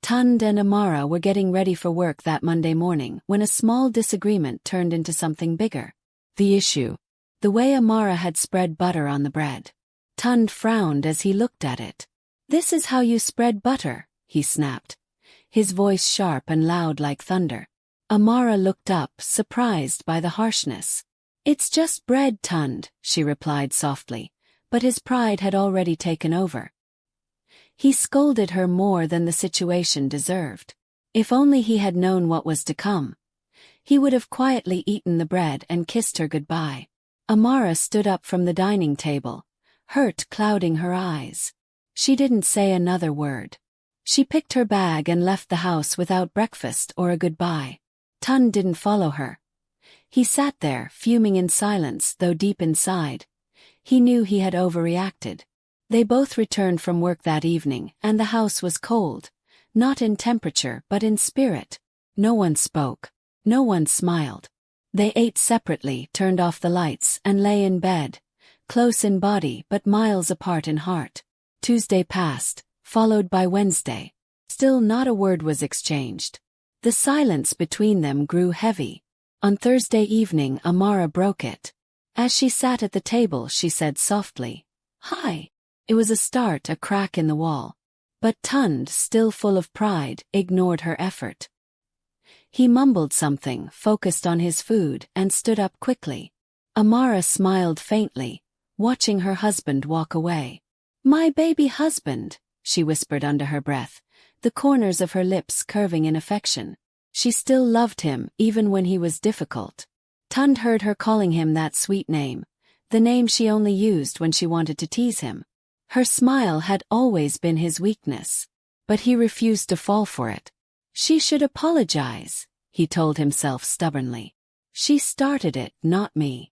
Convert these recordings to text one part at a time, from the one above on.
Tunde and Amara were getting ready for work that Monday morning when a small disagreement turned into something bigger. The issue: the way Amara had spread butter on the bread. Tunde frowned as he looked at it. "This is how you spread butter," he snapped, his voice sharp and loud like thunder. Amara looked up, surprised by the harshness. "It's just bread, Tunde," she replied softly, but his pride had already taken over. He scolded her more than the situation deserved. If only he had known what was to come. He would have quietly eaten the bread and kissed her goodbye. Amara stood up from the dining table, hurt clouding her eyes. She didn't say another word. She picked her bag and left the house without breakfast or a goodbye. Tunde didn't follow her. He sat there, fuming in silence, though deep inside, he knew he had overreacted. They both returned from work that evening, and the house was cold, not in temperature but in spirit. No one spoke. No one smiled. They ate separately, turned off the lights, and lay in bed, close in body but miles apart in heart. Tuesday passed, followed by Wednesday. Still not a word was exchanged. The silence between them grew heavy. On Thursday evening, Amara broke it. As she sat at the table, she said softly, "Hi." It was a start, a crack in the wall. But Tunde, still full of pride, ignored her effort. He mumbled something, focused on his food, and stood up quickly. Amara smiled faintly, watching her husband walk away. "My baby husband," she whispered under her breath, the corners of her lips curving in affection. She still loved him, even when he was difficult. Tunde heard her calling him that sweet name, the name she only used when she wanted to tease him. Her smile had always been his weakness. But he refused to fall for it. She should apologize, he told himself stubbornly. She started it, not me.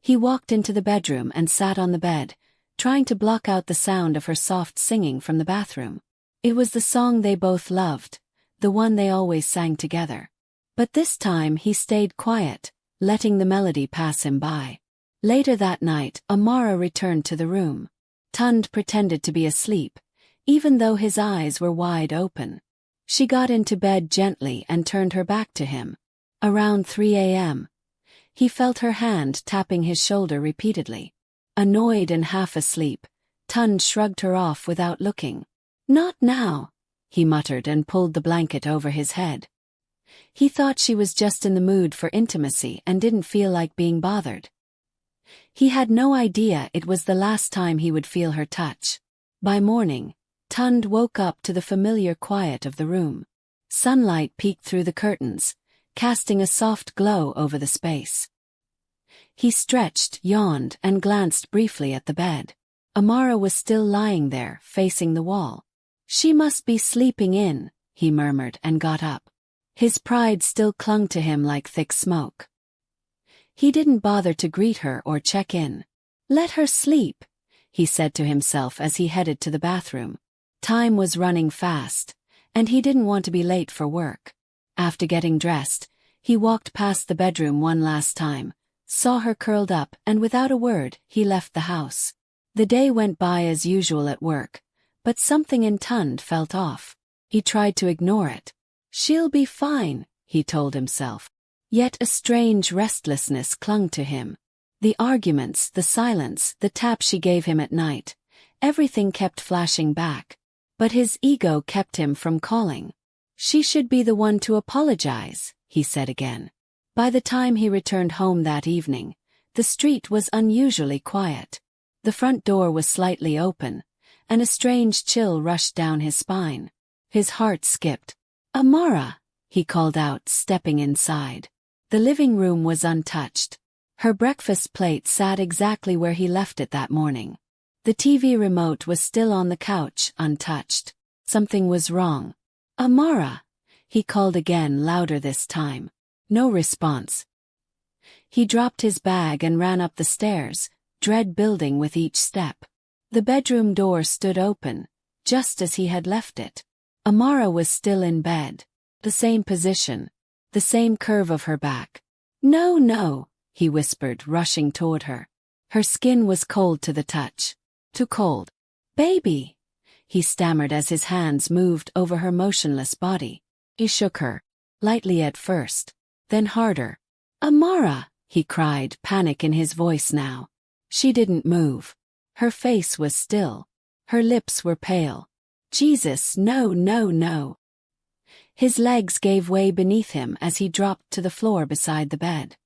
He walked into the bedroom and sat on the bed, trying to block out the sound of her soft singing from the bathroom. It was the song they both loved, the one they always sang together. But this time he stayed quiet, letting the melody pass him by. Later that night, Amara returned to the room. Tunde pretended to be asleep, even though his eyes were wide open. She got into bed gently and turned her back to him. Around 3 a.m., he felt her hand tapping his shoulder repeatedly. Annoyed and half asleep, Tunde shrugged her off without looking. "Not now," he muttered and pulled the blanket over his head. He thought she was just in the mood for intimacy and didn't feel like being bothered. He had no idea it was the last time he would feel her touch. By morning, Tunde woke up to the familiar quiet of the room. Sunlight peeked through the curtains, casting a soft glow over the space. He stretched, yawned, and glanced briefly at the bed. Amara was still lying there, facing the wall. "She must be sleeping in," he murmured and got up. His pride still clung to him like thick smoke. He didn't bother to greet her or check in. "Let her sleep," he said to himself as he headed to the bathroom. Time was running fast, and he didn't want to be late for work. After getting dressed, he walked past the bedroom one last time, saw her curled up, and without a word, he left the house. The day went by as usual at work, but something in Tunde felt off. He tried to ignore it. "She'll be fine," he told himself. Yet a strange restlessness clung to him. The arguments, the silence, the tap she gave him at night, everything kept flashing back. But his ego kept him from calling. "She should be the one to apologize," he said again. By the time he returned home that evening, the street was unusually quiet. The front door was slightly open, and a strange chill rushed down his spine. His heart skipped. "Amara," he called out, stepping inside. The living room was untouched. Her breakfast plate sat exactly where he left it that morning. The TV remote was still on the couch, untouched. Something was wrong. "Amara," he called again, louder this time. No response. He dropped his bag and ran up the stairs, dread building with each step. The bedroom door stood open, just as he had left it. Amara was still in bed. The same position. The same curve of her back. "No, no," he whispered, rushing toward her. Her skin was cold to the touch. Too cold. "Baby," he stammered as his hands moved over her motionless body. He shook her, lightly at first, then harder. "Amara!" he cried, panic in his voice now. She didn't move. Her face was still. Her lips were pale. "Jesus, no, no, no." His legs gave way beneath him as he dropped to the floor beside the bed.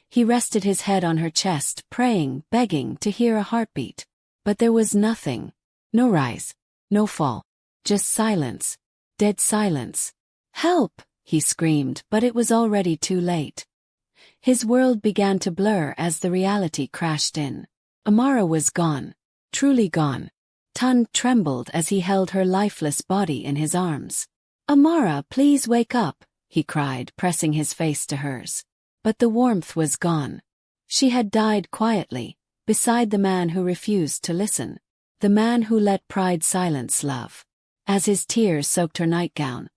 He rested his head on her chest, praying, begging to hear a heartbeat. But there was nothing. No rise. No fall. Just silence. Dead silence. "Help!" he screamed, but it was already too late. His world began to blur as the reality crashed in. Amara was gone. Truly gone. Tunde trembled as he held her lifeless body in his arms. "Amara, please wake up," he cried, pressing his face to hers. But the warmth was gone. She had died quietly, beside the man who refused to listen. The man who let pride silence love. As his tears soaked her nightgown,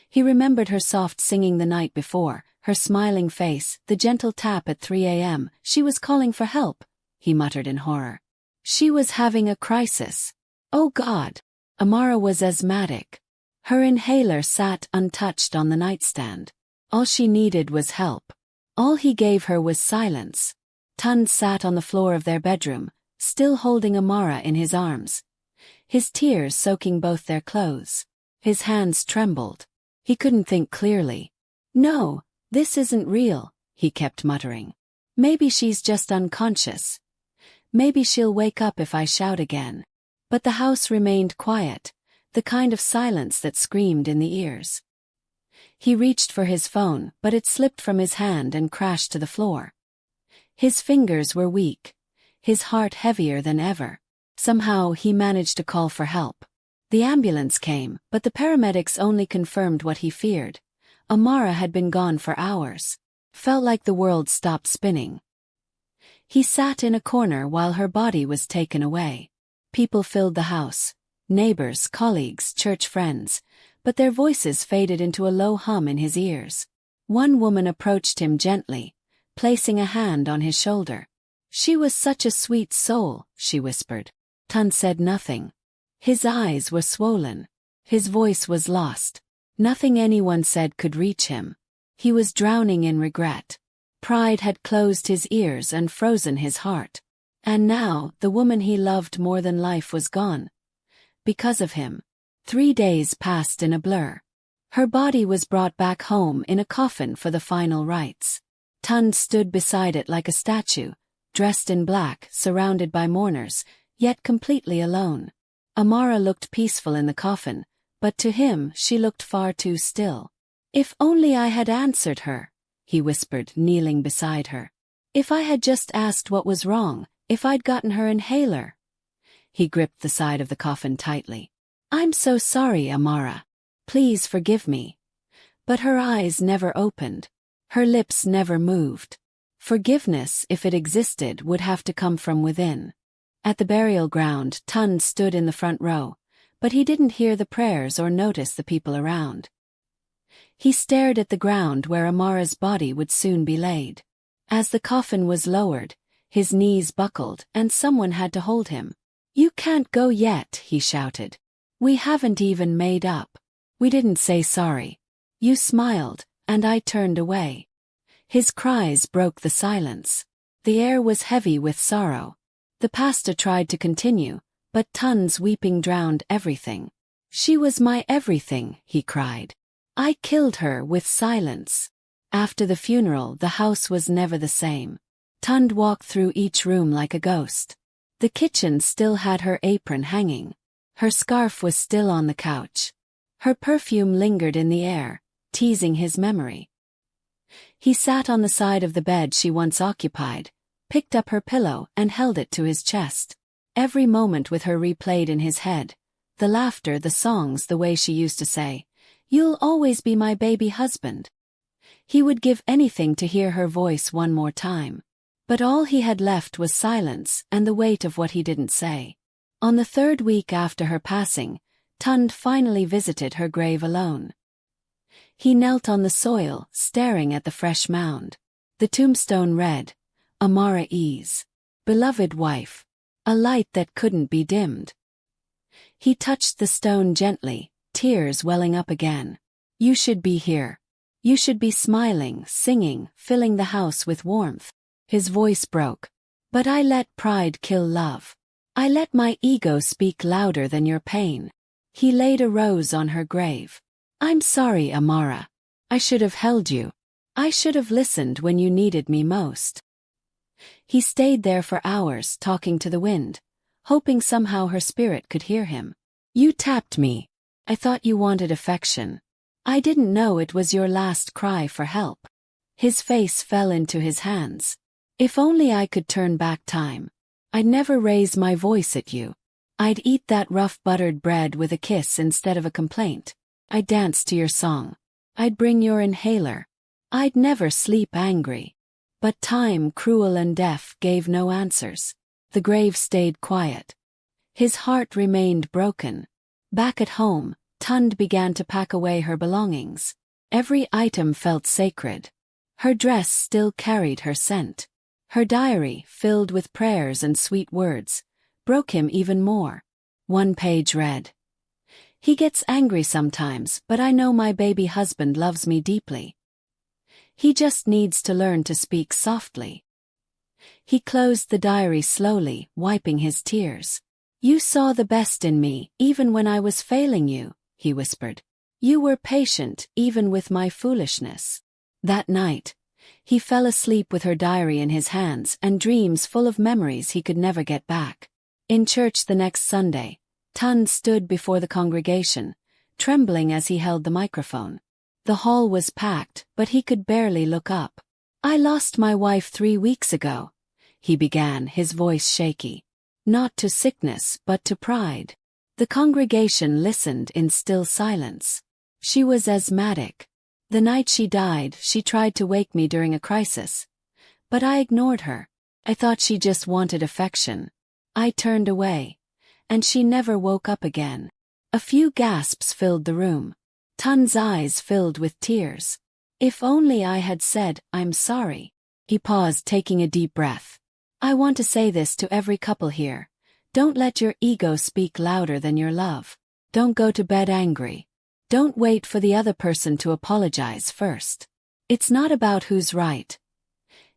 he remembered her soft singing the night before, her smiling face, the gentle tap at 3 a.m. She was calling for help, he muttered in horror. She was having a crisis. Oh God! Amara was asthmatic. Her inhaler sat untouched on the nightstand. All she needed was help. All he gave her was silence. Tunde sat on the floor of their bedroom, still holding Amara in his arms, his tears soaking both their clothes. His hands trembled. He couldn't think clearly. "No, this isn't real," he kept muttering. "Maybe she's just unconscious. Maybe she'll wake up if I shout again." But the house remained quiet, the kind of silence that screamed in the ears. He reached for his phone, but it slipped from his hand and crashed to the floor. His fingers were weak, his heart heavier than ever. Somehow he managed to call for help. The ambulance came, but the paramedics only confirmed what he feared. Amara had been gone for hours. Felt like the world stopped spinning. He sat in a corner while her body was taken away. People filled the house. Neighbors, colleagues, church friends. But their voices faded into a low hum in his ears. One woman approached him gently, placing a hand on his shoulder. "She was such a sweet soul," she whispered. Tunde said nothing. His eyes were swollen. His voice was lost. Nothing anyone said could reach him. He was drowning in regret. Pride had closed his ears and frozen his heart. And now, the woman he loved more than life was gone. Because of him. 3 days passed in a blur. Her body was brought back home in a coffin for the final rites. Tunde stood beside it like a statue, dressed in black, surrounded by mourners, yet completely alone. Amara looked peaceful in the coffin, but to him she looked far too still. "If only I had answered her," he whispered, kneeling beside her. "If I had just asked what was wrong, if I'd gotten her inhaler." He gripped the side of the coffin tightly. "I'm so sorry, Amara. Please forgive me." But her eyes never opened. Her lips never moved. Forgiveness, if it existed, would have to come from within. At the burial ground, Tunde stood in the front row, but he didn't hear the prayers or notice the people around. He stared at the ground where Amara's body would soon be laid. As the coffin was lowered, his knees buckled and someone had to hold him. "You can't go yet," he shouted. "We haven't even made up. We didn't say sorry. You smiled, and I turned away." His cries broke the silence. The air was heavy with sorrow. The pastor tried to continue, but Tunde's weeping drowned everything. "She was my everything," he cried. "I killed her with silence." After the funeral, the house was never the same. Tunde walked through each room like a ghost. The kitchen still had her apron hanging. Her scarf was still on the couch. Her perfume lingered in the air, teasing his memory. He sat on the side of the bed she once occupied, picked up her pillow and held it to his chest. Every moment with her replayed in his head. The laughter, the songs, the way she used to say, "You'll always be my baby husband." He would give anything to hear her voice one more time. But all he had left was silence and the weight of what he didn't say. On the 3rd week after her passing, Tunde finally visited her grave alone. He knelt on the soil, staring at the fresh mound. The tombstone read, "Amara Ease. Beloved wife. A light that couldn't be dimmed." He touched the stone gently, tears welling up again. You should be here. You should be smiling, singing, filling the house with warmth. His voice broke. But I let pride kill love. I let my ego speak louder than your pain. He laid a rose on her grave. I'm sorry, Amara. I should have held you. I should have listened when you needed me most. He stayed there for hours talking to the wind, hoping somehow her spirit could hear him. You tapped me. I thought you wanted affection. I didn't know it was your last cry for help. His face fell into his hands. If only I could turn back time. I'd never raise my voice at you. I'd eat that rough buttered bread with a kiss instead of a complaint. I'd dance to your song. I'd bring your inhaler. I'd never sleep angry. But time, cruel and deaf, gave no answers. The grave stayed quiet. His heart remained broken. Back at home, Tunde began to pack away her belongings. Every item felt sacred. Her dress still carried her scent. Her diary, filled with prayers and sweet words, broke him even more. One page read, "He gets angry sometimes, but I know my baby husband loves me deeply. He just needs to learn to speak softly." He closed the diary slowly, wiping his tears. "You saw the best in me, even when I was failing you," he whispered. "You were patient, even with my foolishness." That night, he fell asleep with her diary in his hands and dreams full of memories he could never get back. In church the next Sunday, Tunde stood before the congregation, trembling as he held the microphone. The hall was packed, but he could barely look up. "I lost my wife 3 weeks ago," he began, his voice shaky. Not to sickness, but to pride. The congregation listened in still silence. She was asthmatic. The night she died, she tried to wake me during a crisis. But I ignored her. I thought she just wanted affection. I turned away. And she never woke up again. A few gasps filled the room. Tunde's eyes filled with tears. If only I had said, "I'm sorry." He paused, taking a deep breath. "I want to say this to every couple here. Don't let your ego speak louder than your love. Don't go to bed angry. Don't wait for the other person to apologize first. It's not about who's right.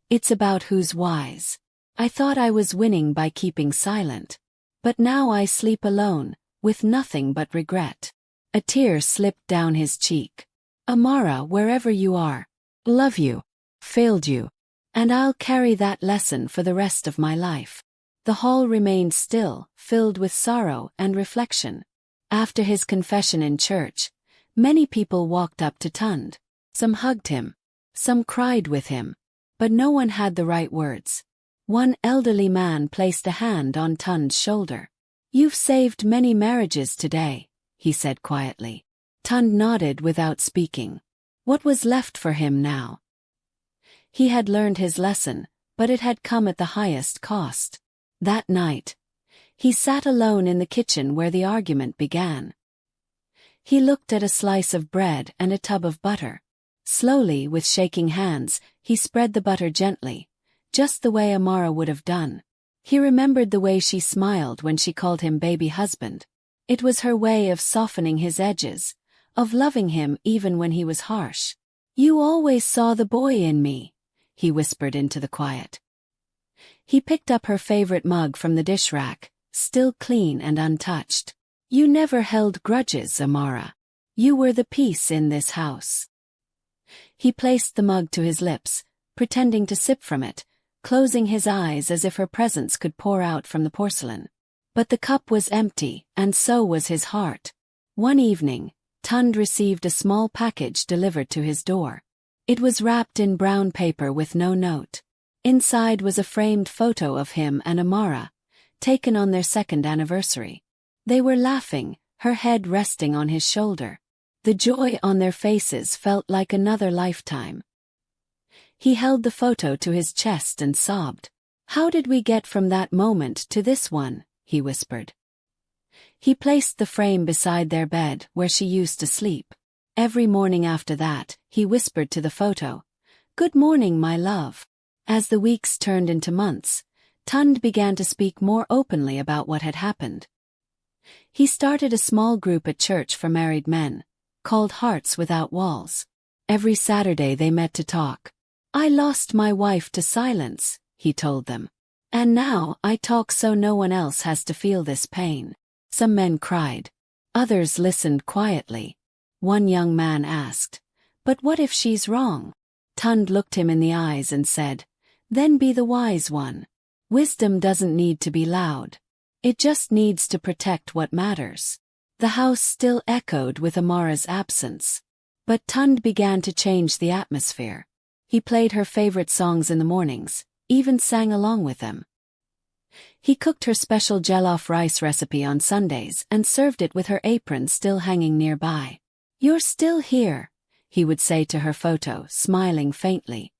It's about who's wise. I thought I was winning by keeping silent. But now I sleep alone, with nothing but regret." A tear slipped down his cheek. "Amara, wherever you are, love you, failed you, and I'll carry that lesson for the rest of my life." The hall remained still, filled with sorrow and reflection. After his confession in church, many people walked up to Tunde. Some hugged him. Some cried with him. But no one had the right words. One elderly man placed a hand on Tunde's shoulder. "You've saved many marriages today," he said quietly. Tunde nodded without speaking. What was left for him now? He had learned his lesson, but it had come at the highest cost. That night, he sat alone in the kitchen where the argument began. He looked at a slice of bread and a tub of butter. Slowly, with shaking hands, he spread the butter gently, just the way Amara would have done. He remembered the way she smiled when she called him baby husband. It was her way of softening his edges, of loving him even when he was harsh. "You always saw the boy in me," he whispered into the quiet. He picked up her favorite mug from the dish rack, still clean and untouched. "You never held grudges, Amara. You were the peace in this house." He placed the mug to his lips, pretending to sip from it, closing his eyes as if her presence could pour out from the porcelain. But the cup was empty, and so was his heart. One evening, Tunde received a small package delivered to his door. It was wrapped in brown paper with no note. Inside was a framed photo of him and Amara, taken on their 2nd anniversary. They were laughing, her head resting on his shoulder. The joy on their faces felt like another lifetime. He held the photo to his chest and sobbed. "How did we get from that moment to this one?" he whispered. He placed the frame beside their bed where she used to sleep. Every morning after that, he whispered to the photo, "Good morning, my love." As the weeks turned into months, Tunde began to speak more openly about what had happened. He started a small group at church for married men, called Hearts Without Walls. Every Saturday they met to talk. "I lost my wife to silence," he told them. "And now I talk so no one else has to feel this pain." Some men cried. Others listened quietly. One young man asked, "But what if she's wrong?" Tunde looked him in the eyes and said, "Then be the wise one. Wisdom doesn't need to be loud. It just needs to protect what matters." The house still echoed with Amara's absence. But Tunde began to change the atmosphere. He played her favorite songs in the mornings, even sang along with them. He cooked her special jollof rice recipe on Sundays and served it with her apron still hanging nearby. "You're still here," he would say to her photo, smiling faintly.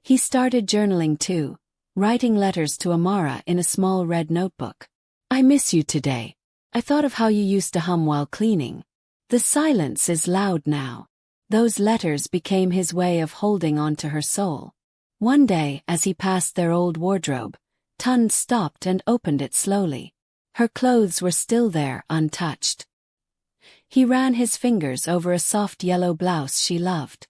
He started journaling too, writing letters to Amara in a small red notebook. "I miss you today. I thought of how you used to hum while cleaning. The silence is loud now." Those letters became his way of holding on to her soul. One day, as he passed their old wardrobe, Tunde stopped and opened it slowly. Her clothes were still there, untouched. He ran his fingers over a soft yellow blouse she loved.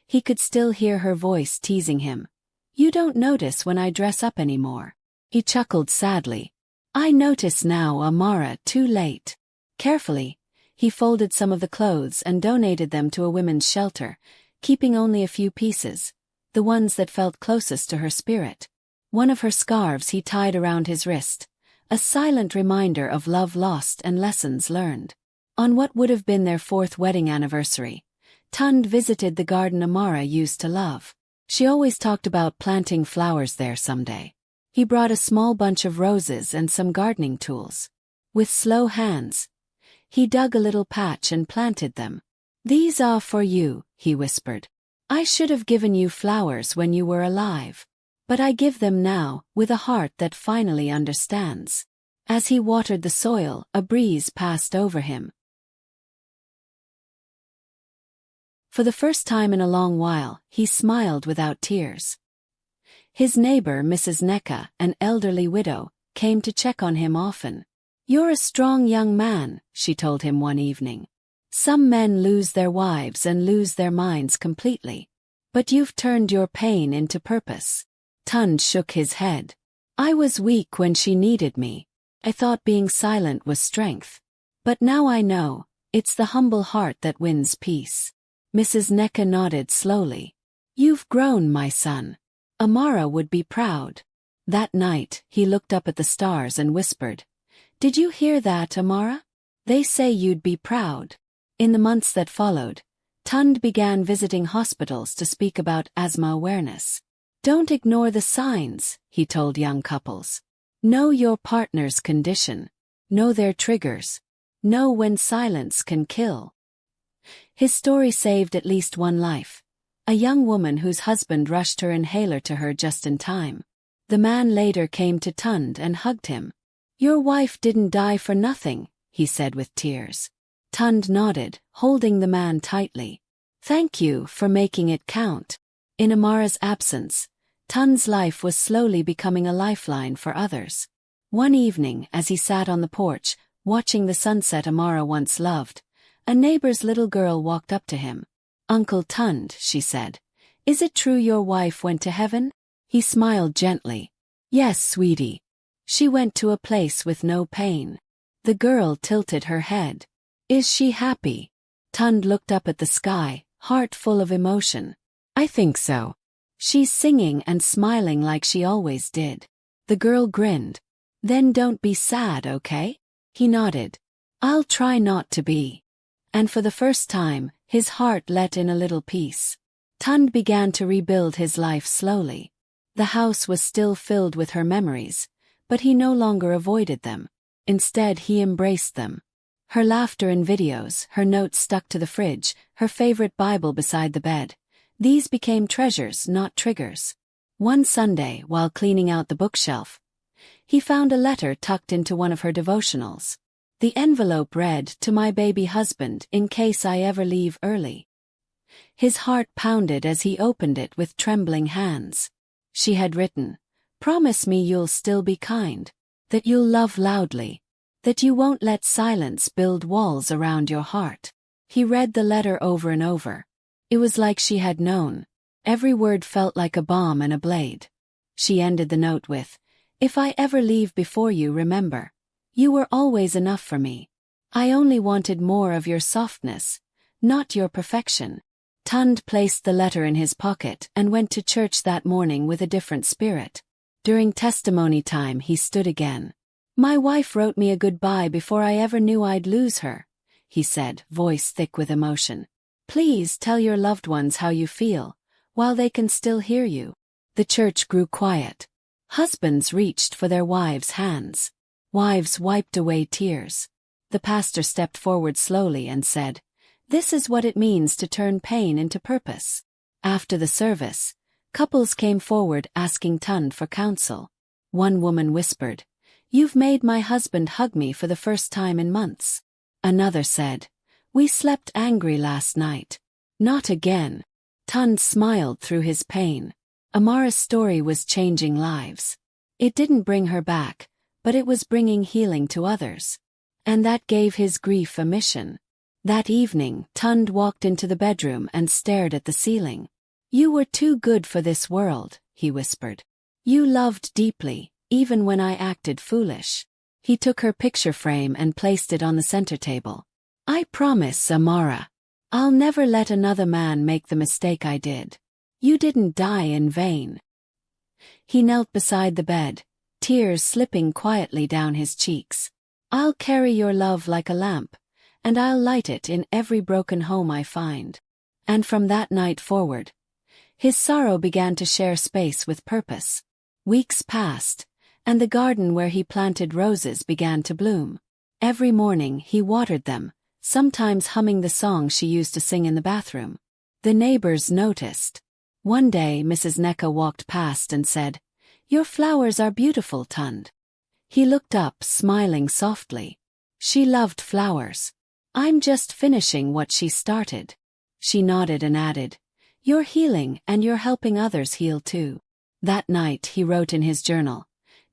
He could still hear her voice teasing him. "You don't notice when I dress up anymore." He chuckled sadly. "I notice now, Amara, too late." Carefully, he folded some of the clothes and donated them to a women's shelter, keeping only a few pieces, the ones that felt closest to her spirit. One of her scarves he tied around his wrist, a silent reminder of love lost and lessons learned. On what would have been their 4th wedding anniversary, Tunde visited the garden Amara used to love. She always talked about planting flowers there someday. He brought a small bunch of roses and some gardening tools. With slow hands, he dug a little patch and planted them. "These are for you," he whispered. "I should have given you flowers when you were alive. But I give them now, with a heart that finally understands." As he watered the soil, a breeze passed over him. For the first time in a long while, he smiled without tears. His neighbor, Mrs. Necka, an elderly widow, came to check on him often. "You're a strong young man," she told him one evening. "Some men lose their wives and lose their minds completely. But you've turned your pain into purpose." Tunde shook his head. "I was weak when she needed me. I thought being silent was strength. But now I know, it's the humble heart that wins peace." Mrs. Necka nodded slowly. "You've grown, my son. Amara would be proud." That night, he looked up at the stars and whispered, "Did you hear that, Amara? They say you'd be proud." In the months that followed, Tunde began visiting hospitals to speak about asthma awareness. "Don't ignore the signs," he told young couples. "Know your partner's condition. Know their triggers. Know when silence can kill." His story saved at least one life, a young woman whose husband rushed her inhaler to her just in time. The man later came to Tunde and hugged him. "Your wife didn't die for nothing," he said with tears. Tunde nodded, holding the man tightly. "Thank you for making it count." In Amara's absence, Tunde's life was slowly becoming a lifeline for others. One evening, as he sat on the porch, watching the sunset Amara once loved, a neighbor's little girl walked up to him. "Uncle Tunde," she said, "is it true your wife went to heaven?" He smiled gently. "Yes, sweetie. She went to a place with no pain." The girl tilted her head. "Is she happy?" Tunde looked up at the sky, heart full of emotion. "I think so. She's singing and smiling like she always did." The girl grinned. "Then don't be sad, okay?" He nodded. "I'll try not to be." And for the first time, his heart let in a little peace. Tunde began to rebuild his life slowly. The house was still filled with her memories, but he no longer avoided them. Instead, he embraced them. Her laughter in videos, her notes stuck to the fridge, her favorite Bible beside the bed. These became treasures, not triggers. One Sunday, while cleaning out the bookshelf, he found a letter tucked into one of her devotionals. The envelope read, "To my baby husband, in case I ever leave early." His heart pounded as he opened it with trembling hands. She had written, "Promise me you'll still be kind, that you'll love loudly, that you won't let silence build walls around your heart. He read the letter over and over. It was like she had known. Every word felt like a bomb and a blade. She ended the note with, "If I ever leave before you, remember, you were always enough for me. I only wanted more of your softness, not your perfection." Tunde placed the letter in his pocket and went to church that morning with a different spirit. During testimony time he stood again. "My wife wrote me a goodbye before I ever knew I'd lose her," he said, voice thick with emotion. "Please tell your loved ones how you feel, while they can still hear you." The church grew quiet. Husbands reached for their wives' hands. Wives wiped away tears. The pastor stepped forward slowly and said, "This is what it means to turn pain into purpose." After the service, couples came forward asking Tunde for counsel. One woman whispered, "You've made my husband hug me for the first time in months." Another said, "We slept angry last night." "Not again." Tunde smiled through his pain. Amara's story was changing lives. It didn't bring her back, but it was bringing healing to others. And that gave his grief a mission. That evening, Tunde walked into the bedroom and stared at the ceiling. "You were too good for this world," he whispered. "You loved deeply, even when I acted foolish." He took her picture frame and placed it on the center table. "I promise, Amara, I'll never let another man make the mistake I did. You didn't die in vain." He knelt beside the bed, tears slipping quietly down his cheeks. "I'll carry your love like a lamp, and I'll light it in every broken home I find." And from that night forward, his sorrow began to share space with purpose. Weeks passed, and the garden where he planted roses began to bloom. Every morning he watered them, sometimes humming the song she used to sing in the bathroom. The neighbors noticed. One day Mrs. Necka walked past and said, "Your flowers are beautiful, Tunde." He looked up, smiling softly. She loved flowers. "I'm just finishing what she started." She nodded and added, "You're healing and you're helping others heal too." That night he wrote in his journal,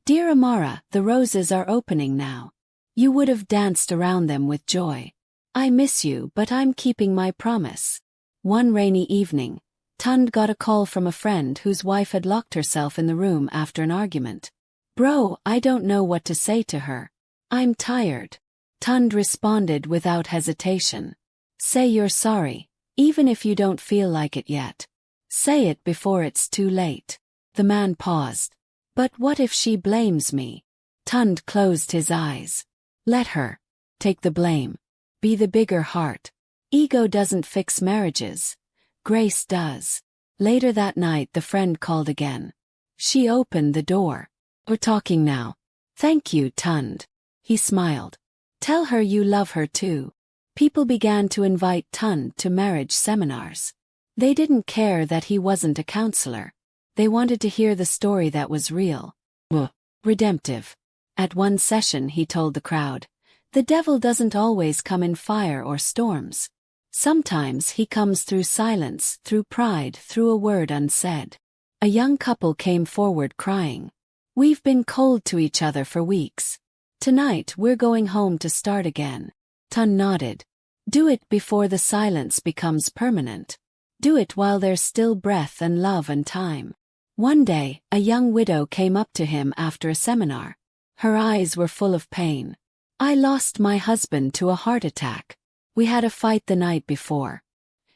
"Dear Amara, the roses are opening now. You would have danced around them with joy. I miss you, but I'm keeping my promise." One rainy evening, Tunde got a call from a friend whose wife had locked herself in the room after an argument. "Bro, I don't know what to say to her. I'm tired." Tunde responded without hesitation. "Say you're sorry, even if you don't feel like it yet. Say it before it's too late." The man paused. "But what if she blames me?" Tunde closed his eyes. "Let her. Take the blame. Be the bigger heart. Ego doesn't fix marriages. Grace does." Later that night the friend called again. She opened the door. "We're talking now." "Thank you, Tunde." He smiled. "Tell her you love her too." People began to invite Tunde to marriage seminars. They didn't care that he wasn't a counselor. They wanted to hear the story that was real. Redemptive. At one session he told the crowd, "The devil doesn't always come in fire or storms. Sometimes he comes through silence, through pride, through a word unsaid." A young couple came forward crying. "We've been cold to each other for weeks. Tonight we're going home to start again." Tunde nodded. "Do it before the silence becomes permanent. Do it while there's still breath and love and time." One day, a young widow came up to him after a seminar. Her eyes were full of pain. "I lost my husband to a heart attack. We had a fight the night before.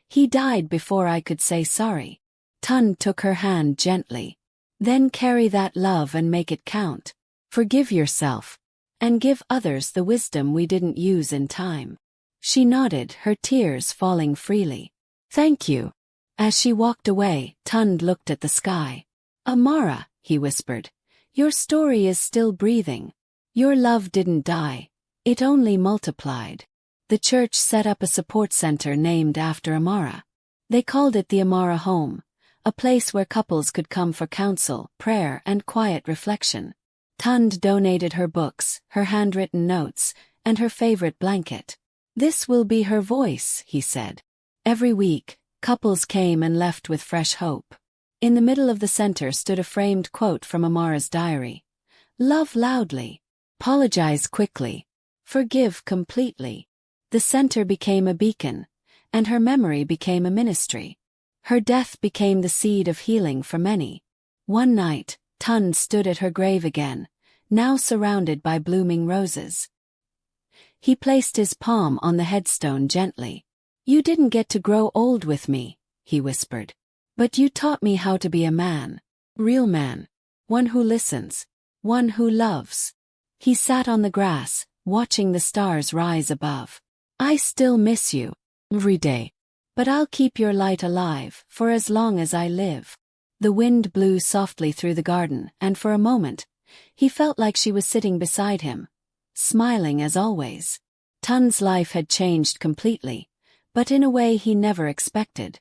He died before I could say sorry." Tunde took her hand gently. "Then carry that love and make it count. Forgive yourself. And give others the wisdom we didn't use in time." She nodded, her tears falling freely. "Thank you." As she walked away, Tunde looked at the sky. "Amara," he whispered, "your story is still breathing. Your love didn't die. It only multiplied." The church set up a support center named after Amara. They called it the Amara Home, a place where couples could come for counsel, prayer, and quiet reflection. Tunde donated her books, her handwritten notes, and her favorite blanket. "This will be her voice," he said. Every week, couples came and left with fresh hope. In the middle of the center stood a framed quote from Amara's diary. "Love loudly. Apologize quickly. Forgive completely. The center became a beacon, and her memory became a ministry. Her death became the seed of healing for many. One night, Tunde stood at her grave again, now surrounded by blooming roses. He placed his palm on the headstone gently. "You didn't get to grow old with me," he whispered. "But you taught me how to be a man. Real man. One who listens. One who loves." He sat on the grass, watching the stars rise above. "I still miss you. Every day. But I'll keep your light alive for as long as I live." The wind blew softly through the garden, and for a moment, he felt like she was sitting beside him, smiling as always. Tunde's life had changed completely, but in a way he never expected.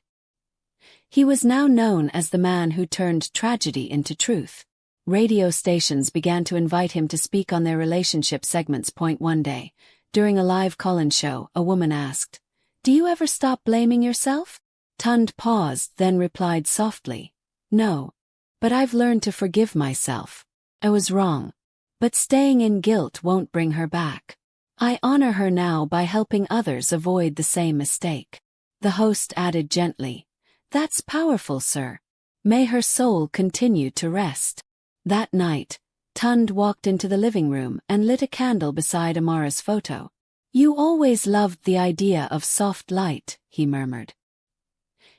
He was now known as the man who turned tragedy into truth. Radio stations began to invite him to speak on their relationship segments. One day, during a live call-in show, a woman asked, "Do you ever stop blaming yourself?" Tunde paused, then replied softly, "No. But I've learned to forgive myself. I was wrong. But staying in guilt won't bring her back. I honor her now by helping others avoid the same mistake." The host added gently, "That's powerful, sir. May her soul continue to rest." That night, Tunde walked into the living room and lit a candle beside Amara's photo. "You always loved the idea of soft light," he murmured.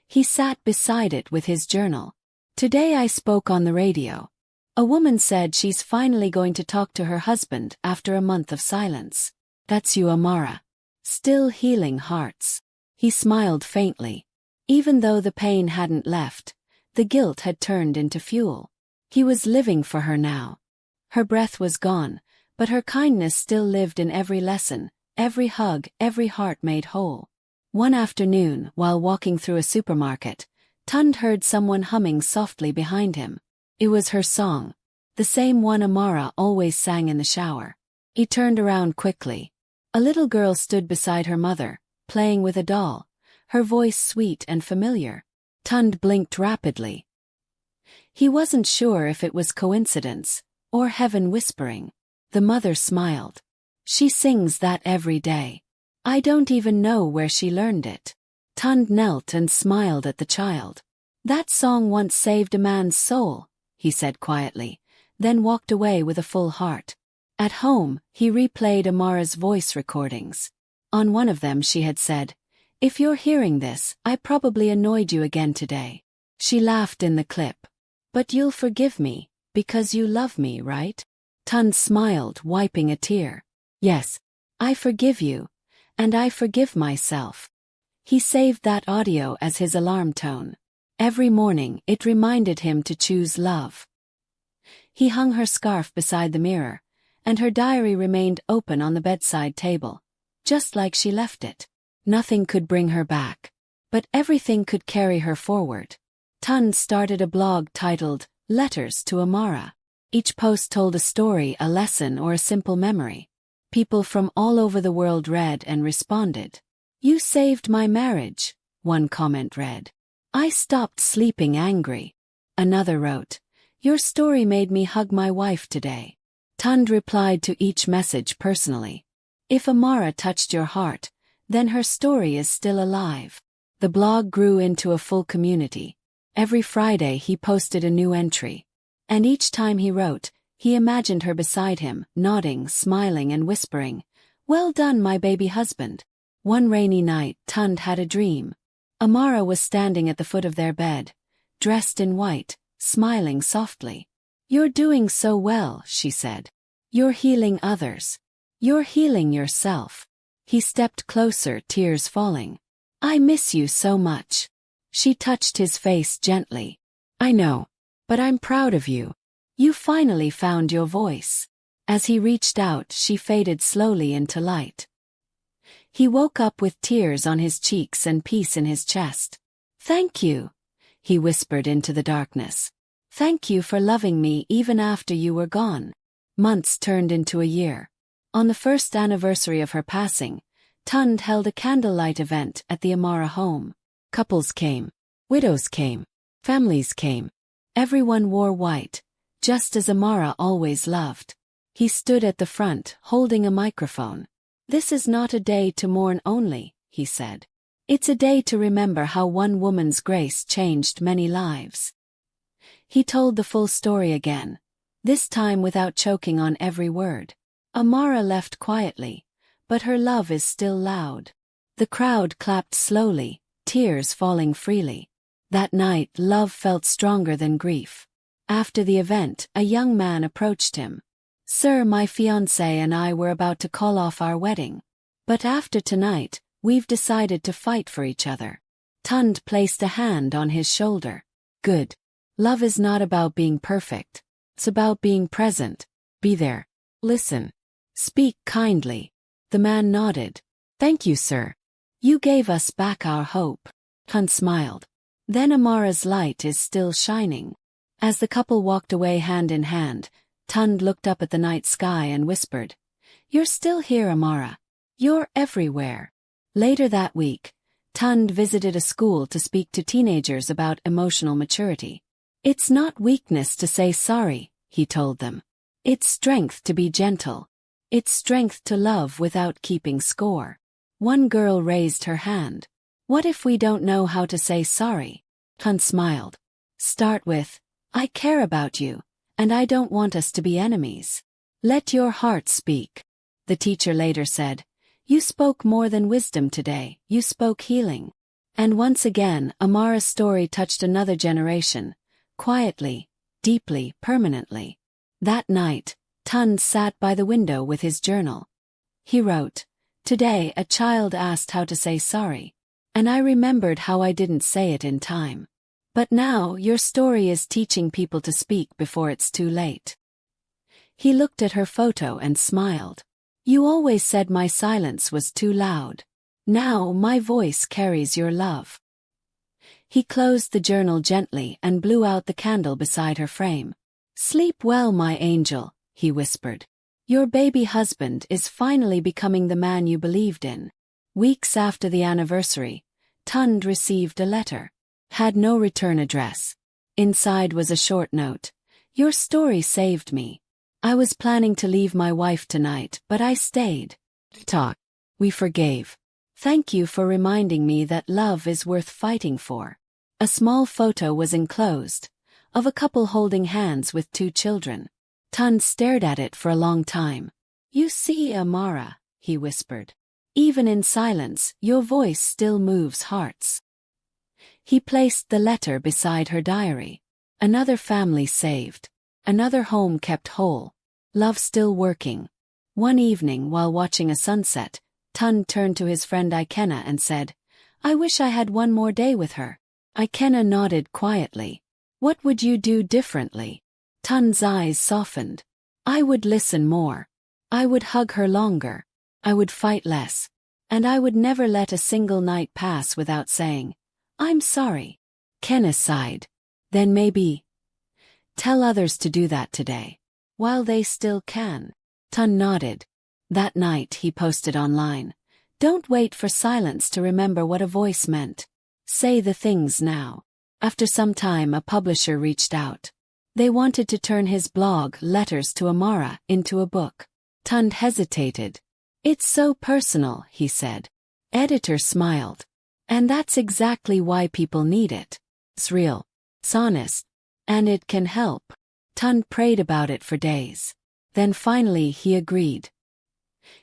He sat beside it with his journal. "Today I spoke on the radio. A woman said she's finally going to talk to her husband after a month of silence. That's you, Amara. Still healing hearts." He smiled faintly. Even though the pain hadn't left, the guilt had turned into fuel. He was living for her now. Her breath was gone, but her kindness still lived in every lesson, every hug, every heart made whole. One afternoon, while walking through a supermarket, Tunde heard someone humming softly behind him. It was her song, the same one Amara always sang in the shower. He turned around quickly. A little girl stood beside her mother, playing with a doll, her voice sweet and familiar. Tunde blinked rapidly. He wasn't sure if it was coincidence or heaven whispering. The mother smiled. "She sings that every day. I don't even know where she learned it." Tunde knelt and smiled at the child. "That song once saved a man's soul," he said quietly, then walked away with a full heart. At home, he replayed Amara's voice recordings. On one of them she had said, "If you're hearing this, I probably annoyed you again today." She laughed in the clip. "But you'll forgive me, because you love me, right?" Tunde smiled, wiping a tear. "Yes, I forgive you, and I forgive myself." He saved that audio as his alarm tone. Every morning it reminded him to choose love. He hung her scarf beside the mirror, and her diary remained open on the bedside table, just like she left it. Nothing could bring her back, but everything could carry her forward. Tunde started a blog titled, Letters to Amara. Each post told a story, a lesson, or a simple memory. People from all over the world read and responded. "You saved my marriage," one comment read. "I stopped sleeping angry." Another wrote, "Your story made me hug my wife today." Tunde replied to each message personally. If Amara touched your heart, then her story is still alive. The blog grew into a full community. Every Friday he posted a new entry. And each time he wrote, he imagined her beside him, nodding, smiling and whispering, "Well done, my baby husband." One rainy night, Tunde had a dream. Amara was standing at the foot of their bed, dressed in white, smiling softly. "You're doing so well," she said. "You're healing others. You're healing yourself." He stepped closer, tears falling. "I miss you so much." She touched his face gently. "I know. But I'm proud of you. You finally found your voice." As he reached out, she faded slowly into light. He woke up with tears on his cheeks and peace in his chest. "Thank you," he whispered into the darkness. "Thank you for loving me even after you were gone." Months turned into a year. On the first anniversary of her passing, Tunde held a candlelight event at the Amara home. Couples came. Widows came. Families came. Everyone wore white, just as Amara always loved. He stood at the front, holding a microphone. This is not a day to mourn only, he said. It's a day to remember how one woman's grace changed many lives. He told the full story again, this time without choking on every word. Amara left quietly, but her love is still loud. The crowd clapped slowly, tears falling freely. That night, love felt stronger than grief. After the event, a young man approached him. Sir, my fiancé and I were about to call off our wedding. But after tonight, we've decided to fight for each other. Tunde placed a hand on his shoulder. Good. Love is not about being perfect. It's about being present. Be there. Listen. Speak kindly. The man nodded. Thank you, sir. You gave us back our hope. Tunde smiled. Then Amara's light is still shining. As the couple walked away hand in hand, Tunde looked up at the night sky and whispered, You're still here, Amara. You're everywhere. Later that week, Tunde visited a school to speak to teenagers about emotional maturity. It's not weakness to say sorry, he told them. It's strength to be gentle. It's strength to love without keeping score. One girl raised her hand. What if we don't know how to say sorry? Tunde smiled. Start with, I care about you, and I don't want us to be enemies. Let your heart speak. The teacher later said, You spoke more than wisdom today, you spoke healing. And once again, Amara's story touched another generation, quietly, deeply, permanently. That night, Tunde sat by the window with his journal. He wrote, Today a child asked how to say sorry. And I remembered how I didn't say it in time. But now your story is teaching people to speak before it's too late. He looked at her photo and smiled. You always said my silence was too loud. Now my voice carries your love. He closed the journal gently and blew out the candle beside her frame. Sleep well, my angel, he whispered. Your baby husband is finally becoming the man you believed in. Weeks after the anniversary, Tunde received a letter. Had no return address. Inside was a short note. Your story saved me. I was planning to leave my wife tonight, but I stayed. Talk. We forgave. Thank you for reminding me that love is worth fighting for. A small photo was enclosed, of a couple holding hands with 2 children. Tunde stared at it for a long time. You see, Amara, he whispered. Even in silence, your voice still moves hearts. He placed the letter beside her diary. Another family saved. Another home kept whole. Love still working. One evening while watching a sunset, Tunde turned to his friend Ikenna and said, I wish I had one more day with her. Ikenna nodded quietly. What would you do differently? Tunde's eyes softened. I would listen more. I would hug her longer. I would fight less. And I would never let a single night pass without saying, I'm sorry. Kenna sighed. Then maybe tell others to do that today. While they still can. Tunde nodded. That night he posted online. Don't wait for silence to remember what a voice meant. Say the things now. After some time a publisher reached out. They wanted to turn his blog, Letters to Amara, into a book. Tunde hesitated. It's so personal, he said. Editor smiled. And that's exactly why people need it. It's real. It's honest. And it can help. Tunde prayed about it for days. Then finally he agreed.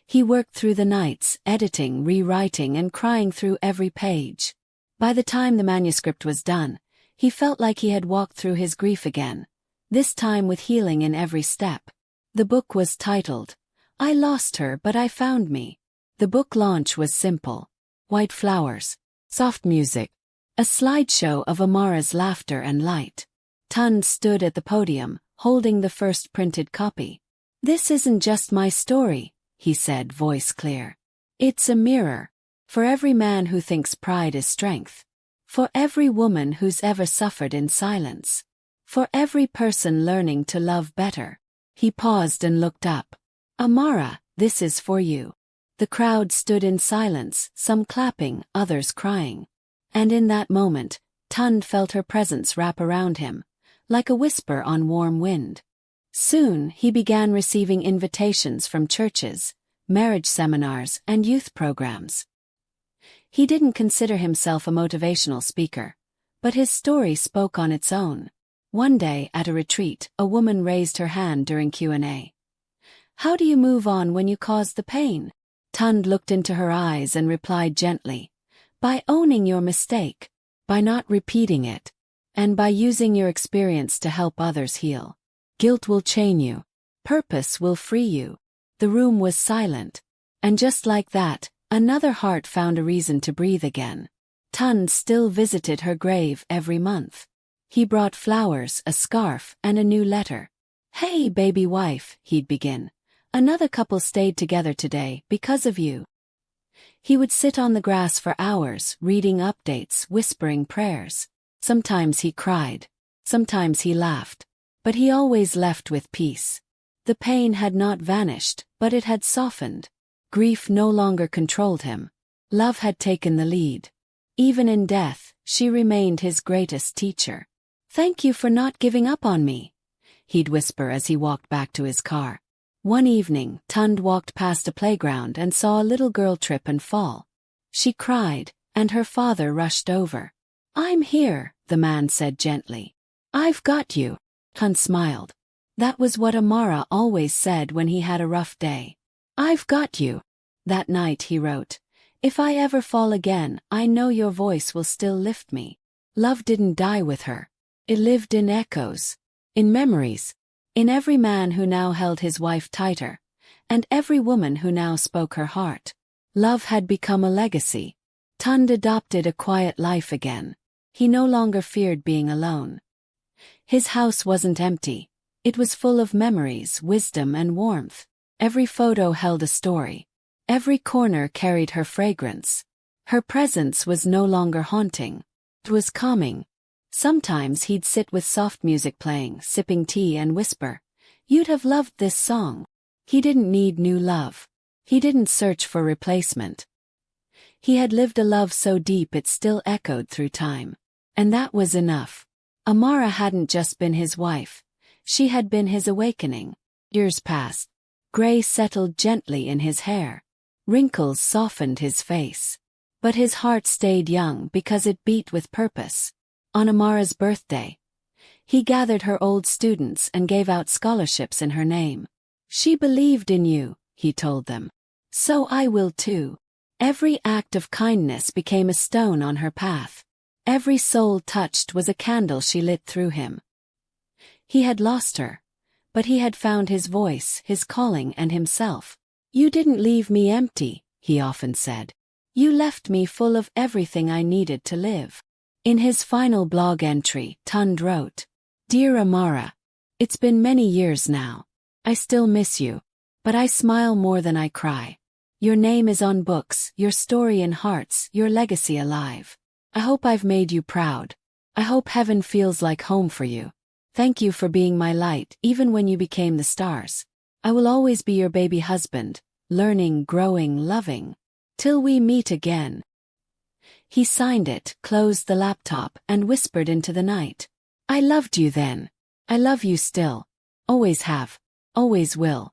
He worked through the nights, editing, rewriting and crying through every page. By the time the manuscript was done, he felt like he had walked through his grief again, this time with healing in every step. The book was titled, I Lost Her But I Found Me. The book launch was simple. White flowers, soft music, a slideshow of Amara's laughter and light. Tunde stood at the podium, holding the first printed copy. This isn't just my story, he said, voice clear. It's a mirror. For every man who thinks pride is strength. For every woman who's ever suffered in silence. For every person learning to love better. He paused and looked up. Amara, this is for you. The crowd stood in silence, some clapping, others crying. And in that moment, Tunde felt her presence wrap around him, like a whisper on warm wind. Soon he began receiving invitations from churches, marriage seminars, and youth programs. He didn't consider himself a motivational speaker, but his story spoke on its own. One day, at a retreat, a woman raised her hand during Q&A. "How do you move on when you cause the pain?" Tunde looked into her eyes and replied gently, "By owning your mistake, by not repeating it, and by using your experience to help others heal. Guilt will chain you. Purpose will free you." The room was silent, and just like that, another heart found a reason to breathe again. Tunde still visited her grave every month. He brought flowers, a scarf, and a new letter. "Hey, baby wife," he'd begin. "Another couple stayed together today because of you." He would sit on the grass for hours, reading updates, whispering prayers. Sometimes he cried. Sometimes he laughed. But he always left with peace. The pain had not vanished, but it had softened. Grief no longer controlled him. Love had taken the lead. Even in death, she remained his greatest teacher. "Thank you for not giving up on me," he'd whisper as he walked back to his car. One evening, Tunde walked past a playground and saw a little girl trip and fall. She cried, and her father rushed over. "I'm here," the man said gently. "I've got you." Tunde smiled. That was what Amara always said when he had a rough day. "I've got you." That night he wrote, "If I ever fall again, I know your voice will still lift me." Love didn't die with her. It lived in echoes, in memories, in every man who now held his wife tighter, and every woman who now spoke her heart. Love had become a legacy. Tunde adopted a quiet life again. He no longer feared being alone. His house wasn't empty. It was full of memories, wisdom, and warmth. Every photo held a story. Every corner carried her fragrance. Her presence was no longer haunting. It was calming. Sometimes he'd sit with soft music playing, sipping tea, and whisper, "You'd have loved this song." He didn't need new love. He didn't search for replacement. He had lived a love so deep it still echoed through time. And that was enough. Amara hadn't just been his wife. She had been his awakening. Years passed. Gray settled gently in his hair. Wrinkles softened his face. But his heart stayed young because it beat with purpose. On Amara's birthday, he gathered her old students and gave out scholarships in her name. "She believed in you," he told them. "So I will too." Every act of kindness became a stone on her path. Every soul touched was a candle she lit through him. He had lost her, but he had found his voice, his calling, and himself. "You didn't leave me empty," he often said. "You left me full of everything I needed to live." In his final blog entry, Tunde wrote, "Dear Amara, it's been many years now. I still miss you, but I smile more than I cry. Your name is on books, your story in hearts, your legacy alive. I hope I've made you proud. I hope heaven feels like home for you. Thank you for being my light, even when you became the stars. I will always be your baby husband, learning, growing, loving. Till we meet again." He signed it, closed the laptop, and whispered into the night, "I loved you then. I love you still. Always have. Always will."